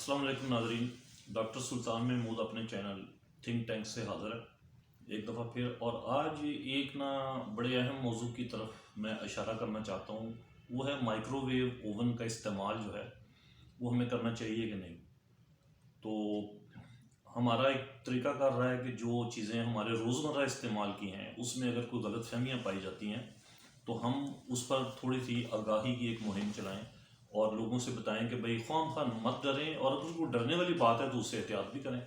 अस्सलाम वालेकुम नाज़रीन। डॉक्टर सुल्तान महमूद अपने चैनल थिंक टैंक से हाज़िर है एक दफ़ा फिर। और आज एक ना बड़े अहम मौजू की तरफ मैं इशारा करना चाहता हूँ, वो है माइक्रोवेव ओवन का इस्तेमाल जो है वो हमें करना चाहिए कि नहीं। तो हमारा एक तरीक़ाकार रहा है कि जो चीज़ें हमारे रोज़मर्रा इस्तेमाल की हैं उसमें अगर कोई गलतफ़हमियाँ पाई जाती हैं तो हम उस पर थोड़ी सी आगाही की एक मुहिम चलाएं और लोगों से बताएं कि भाई ख्वाम खान मत डरें, और अगर कोई डरने वाली बात है तो उससे एहतियात भी करें।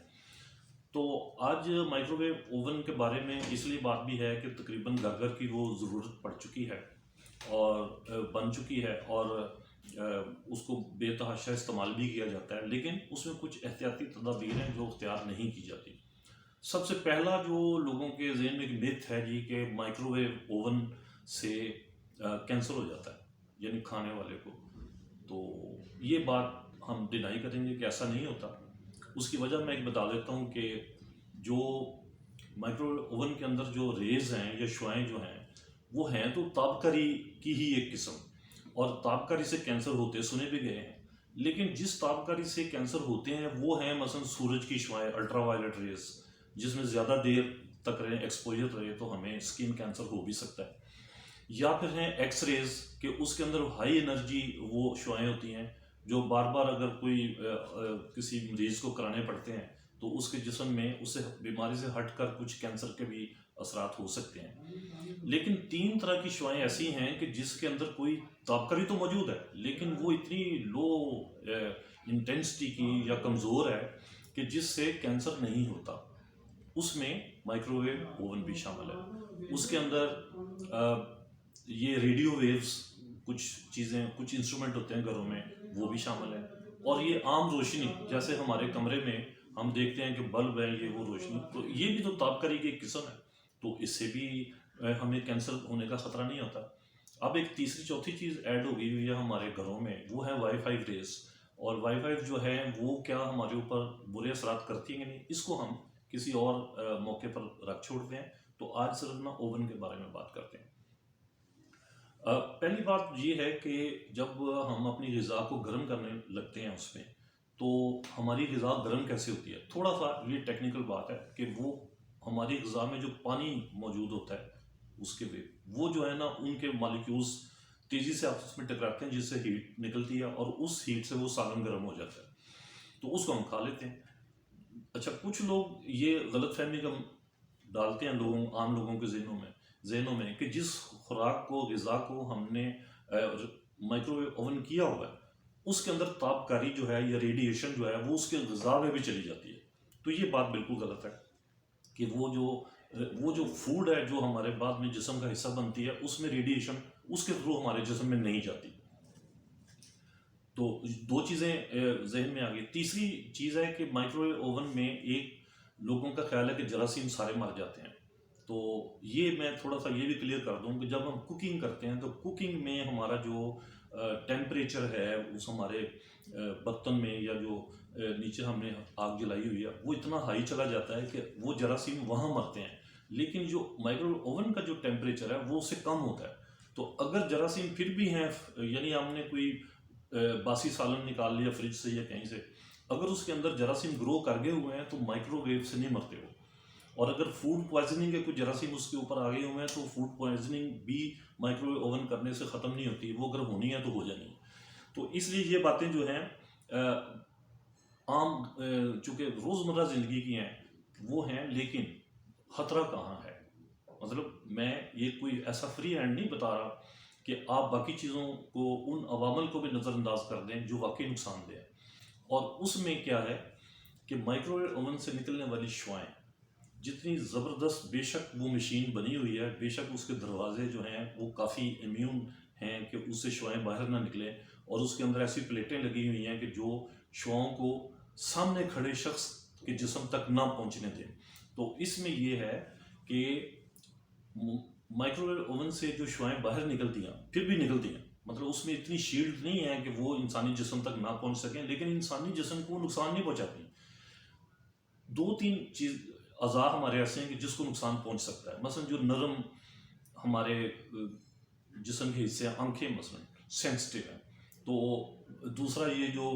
तो आज माइक्रोवेव ओवन के बारे में इसलिए बात भी है कि तकरीबन घर घर की वो ज़रूरत पड़ चुकी है और बन चुकी है, और उसको बेतहाशा इस्तेमाल भी किया जाता है, लेकिन उसमें कुछ एहतियाती तदाबीर हैं जो इख्तियार नहीं की जाती। सबसे पहला जो लोगों के जहन में एक मिथ है जी कि माइक्रोवेव ओवन से कैंसर हो जाता है यानी खाने वाले को। तो ये बात हम डिनाई करेंगे कि ऐसा नहीं होता। उसकी वजह मैं एक बता देता हूँ कि जो माइक्रोवेव ओवन के अंदर जो रेज़ हैं या शुआएँ जो हैं वो हैं तो ताबकारी की ही एक किस्म, और ताबकारी से कैंसर होते सुने भी गए हैं। लेकिन जिस ताबकारी से कैंसर होते हैं वो हैं मसलन सूरज की शुआएँ, अल्ट्रावायलेट रेज़, जिसमें ज़्यादा देर तक रहे, एक्सपोजर रहे तो हमें स्किन कैंसर हो भी सकता है। या फिर हैं एक्स रेज़ कि उसके अंदर हाई एनर्जी वो शुआएँ होती हैं जो बार बार अगर कोई किसी मरीज़ को कराने पड़ते हैं तो उसके जिस्म में उससे बीमारी से हट कर कुछ कैंसर के भी असरात हो सकते हैं। लेकिन 3 तरह की शुआएँ ऐसी हैं कि जिसके अंदर कोई ताबकारी तो मौजूद है लेकिन वो इतनी लो इंटेंसिटी की या कमज़ोर है कि जिससे कैंसर नहीं होता। उसमें माइक्रोवेव ओवन भी शामिल है। उसके अंदर ये रेडियो वेव्स, कुछ चीज़ें, कुछ इंस्ट्रूमेंट होते हैं घरों में, वो भी शामिल है। और ये आम रोशनी, जैसे हमारे कमरे में हम देखते हैं कि बल्ब है, ये वो रोशनी, तो ये भी तो ताबकारी की एक किस्म है। तो इससे भी हमें कैंसर होने का ख़तरा नहीं होता। अब एक तीसरी चौथी चीज़ ऐड हो गई हुई है हमारे घरों में, वो है वाईफाई रेस। और वाईफाई जो है वो क्या हमारे ऊपर बुरे असरात करती है कि नहीं, इसको हम किसी और मौके पर रख छोड़ते हैं। तो आज सिर्फ ना ओवन के बारे में बात करते हैं। पहली बात ये है कि जब हम अपनी ग़िज़ा को गर्म करने लगते हैं उसमें, तो हमारी ग़िज़ा गर्म कैसे होती है। थोड़ा सा ये टेक्निकल बात है कि वो हमारी ग़िज़ा में जो पानी मौजूद होता है उसके वो जो है ना, उनके मॉलिक्यूल्स तेज़ी से आपस में टकराते हैं जिससे हीट निकलती है और उस हीट से वो सालन गर्म हो जाता है, तो उसको हम खा लेते हैं। अच्छा, कुछ लोग ये गलतफहमी का डालते हैं आम लोगों के जहनों में कि जिस खुराक को, ग़िज़ा को हमने माइक्रोवेव ओवन किया हुआ है उसके अंदर तापकारी जो है या रेडिएशन जो है वो उसके ग़िज़ा में भी चली जाती है। तो ये बात बिल्कुल गलत है कि वो जो फूड है जो हमारे बाद में जिस्म का हिस्सा बनती है उसमें रेडिएशन उसके थ्रू हमारे जिस्म में नहीं जाती। तो 2 चीज़ें जहन में आ गई। तीसरी चीज़ है कि माइक्रोवेव ओवन में एक लोगों का ख्याल है कि जरासीम सारे मर जाते हैं। तो ये मैं थोड़ा सा ये भी क्लियर कर दूं कि जब हम कुकिंग करते हैं तो कुकिंग में हमारा जो टेम्परेचर है उस हमारे बर्तन में या जो नीचे हमने आग जलाई हुई है वो इतना हाई चला जाता है कि वो जरासीम वहाँ मरते हैं। लेकिन जो माइक्रोवेव ओवन का जो टेम्परेचर है वो उससे कम होता है। तो अगर जरासीम फिर भी हैं, यानी हमने कोई बासी सालन निकाल लिया फ्रिज से या कहीं से, अगर उसके अंदर जरासीम ग्रो कर गए हुए हैं तो माइक्रोवेव से नहीं मरते वो। और अगर फूड पॉइजनिंग के कुछ जरासीम उसके ऊपर आ गए हुए हैं तो फूड पॉइजनिंग भी माइक्रोवेव ओवन करने से ख़त्म नहीं होती, वो अगर होनी है तो हो जानी है। तो इसलिए ये बातें जो हैं आम चूँकि रोज़मर्रा ज़िंदगी की हैं वो हैं, लेकिन ख़तरा कहाँ है। मतलब मैं ये कोई ऐसा फ्री हैंड नहीं बता रहा कि आप बाकी चीज़ों को, उन अवामल को भी नज़रअंदाज कर दें जो वाकई नुकसानदेह है। और उसमें क्या है कि माइक्रोवेव ओवन से निकलने वाली शुआएँ जितनी ज़बरदस्त, बेशक वो मशीन बनी हुई है, बेशक उसके दरवाजे जो हैं वो काफ़ी इम्यून हैं कि उससे शुआएँ बाहर ना निकलें, और उसके अंदर ऐसी प्लेटें लगी हुई हैं कि जो शुआओं को सामने खड़े शख्स के जिस्म तक ना पहुंचने दें। तो इसमें ये है कि माइक्रोवेव ओवन से जो शुआएँ बाहर निकलती हैं फिर भी निकलती हैं, मतलब उसमें इतनी शील्ड नहीं है कि वो इंसानी जिस्म तक ना पहुंच सकें, लेकिन इंसानी जिस्म को नुकसान नहीं पहुंचाती। 2-3 चीज़ अज़ा हमारे ऐसे हैं कि जिसको नुकसान पहुंच सकता है। मसलन जो नरम हमारे जिस्म के हिस्से, आंखें मसलन सेंसिटिव हैं। तो दूसरा ये जो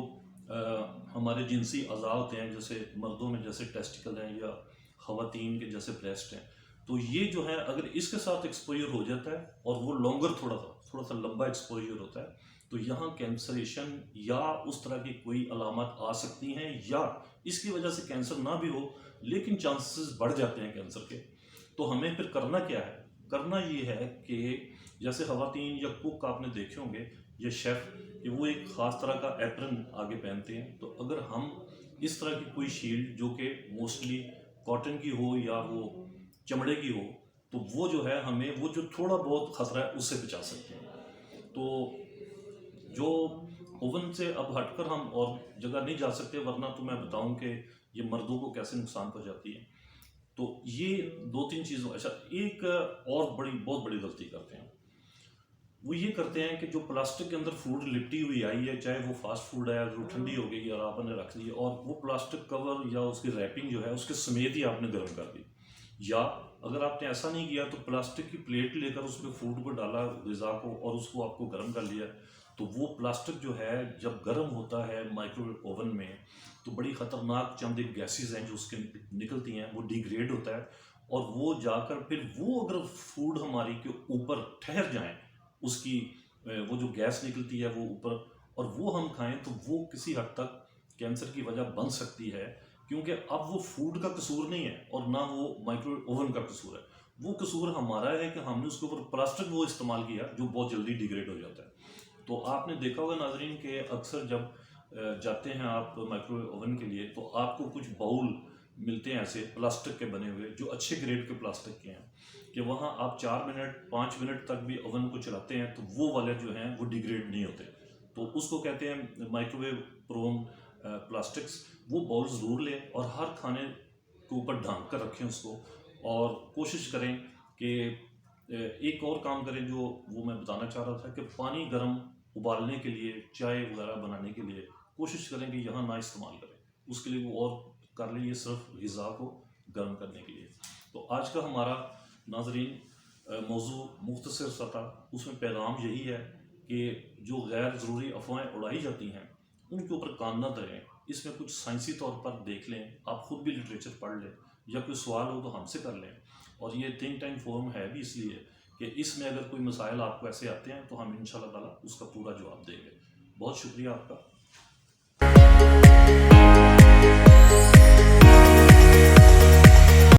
ہمارے جنسی اعضاء ہوتے ہیں، جیسے مردوں میں جیسے ٹیسٹیکل ہیں یا خواتین کے جیسے بریسٹ ہیں، تو یہ جو ہے اگر اس کے ساتھ ایکسپوجر ہو جاتا ہے اور وہ لانگر تھوڑا سا لمبا ایکسپوجر ہوتا ہے، تو یہاں کینسریشن یا اس طرح کی کوئی علامات آ سکتی ہیں، یا اس کی وجہ سے کینسر نہ بھی ہو لیکن چانسز بڑھ جاتے ہیں کینسر کے۔ تو ہمیں پھر کرنا کیا ہے؟ کرنا یہ ہے کہ جیسے خواتین یا کوک آپ نے دیکھے ہوں گے یا شیف، کہ وہ ایک خاص طرح کا ایپرن آگے پہنتے ہیں، تو اگر ہم اس طرح کی کوئی شیلڈ جو کہ موسٹلی کاٹن کی ہو یا وہ چمڑے کی ہو، تو وہ جو ہے ہمیں وہ جو تھوڑا بہت خطرہ ہے اس سے بچا سکتے ہیں۔ تو جو اوون سے اب ہٹ کر ہم اور جگہ نہیں جا سکتے، ورنہ تو میں بتاؤں کہ یہ مردوں کو کیسے نقصان پہنچاتی ہے۔ تو یہ دو تین چیزوں، اچھا ایک اور بہت بڑی غلطی کرتے ہیں، وہ یہ کرتے ہیں کہ جو پلاسٹک کے اندر فوڈ لپٹی ہوئی آئی ہے، چاہے وہ فاسٹ فوڈ ہے، اگر وہ ٹھنڈی ہو گئی اور آپ نے رکھ دی اور وہ پلاسٹک کور یا اس کی ریپنگ جو ہے اس کے سمیت ہی آپ نے گرم کر دی، یا اگر آپ نے ایسا نہیں کیا تو پلاسٹک کی پلیٹ لے کر اس میں فوڈ کو ڈالا، غذا کو، اور اس کو آپ کو گرم کر لیا، تو وہ پلاسٹک جو ہے جب گرم ہوتا ہے مائکرو اوون میں تو بڑی خطرناک چند ایک گیسز ہیں جو اس کے نکلتی ہیں، وہ ڈیگریڈ ہوتا ہے، اور وہ جا کر پھر وہ اگر فوڈ ہماری کے اوپر ٹھہر جائیں، اس کی وہ جو گیس نکلتی ہے وہ اوپر، اور وہ ہم کھائیں تو وہ کسی حد تک کینسر کی وجہ بن سکتی ہے، کیونکہ اب وہ فوڈ کا قصور نہیں ہے اور نہ وہ مائکرو اوون کا قصور ہے، وہ قصور ہمارا ہے کہ ہم نے اس کے اوپر پلاسٹک وہ استعمال کیا جو بہت جلدی ڈیگریڈ ہو جاتا ہے۔ تو آپ نے دیکھا ہوگا ناظرین کہ اکثر جب جاتے ہیں آپ مائکرو اوون کے لیے تو آپ کو کچھ باؤل ملتے ہیں ایسے پلاسٹک کے بنے ہوئے جو اچھے گریڈ کے پلاسٹک کے ہیں، کہ وہاں آپ 4 منٹ 5 منٹ تک بھی اوون کو چلاتے ہیں تو وہ والے جو ہیں وہ ڈیگریڈ نہیں ہوتے، تو اس کو کہتے ہیں مائکرو ویو پروم پلاسٹکس۔ وہ باؤل ضرور لیں اور ہر کھانے کے اوپر ڈھانک کر رکھیں اس کو، اور کوشش کریں کہ ایک اور کام کریں جو وہ میں بتانا چاہ رہا تھا، کہ پانی گرم ابالنے کے لیے، چائے وغیرہ بنانے کے لیے کوشش کریں کہ یہاں نہ استعمال کریں، اس کے لیے وہ اور کر لیں، یہ صرف غذا کو گرم کرنے کے لیے۔ تو آج کا ہمارا ناظرین موضوع مختصر سا تھا، اس میں پیغام یہی ہے کہ جو غیر ضروری افواہیں اڑائی جاتی ہیں ان کے اوپر کان نہ دھریں، اس میں کچھ سائنسی طور پر دیکھ لیں، آپ خود بھی لٹریچر پڑھ لیں، یا کوئی سوال ہو تو ہم سے کر لیں، اور یہ تھنک ٹینک فورم ہے بھی اس لیے کہ اس میں اگر کوئی مسائل آپ کو ایسے آتے ہیں تو ہم انشاءاللہ تعالیٰ اس کا پورا جواب دیں گے۔ بہت شکریہ آپ کا۔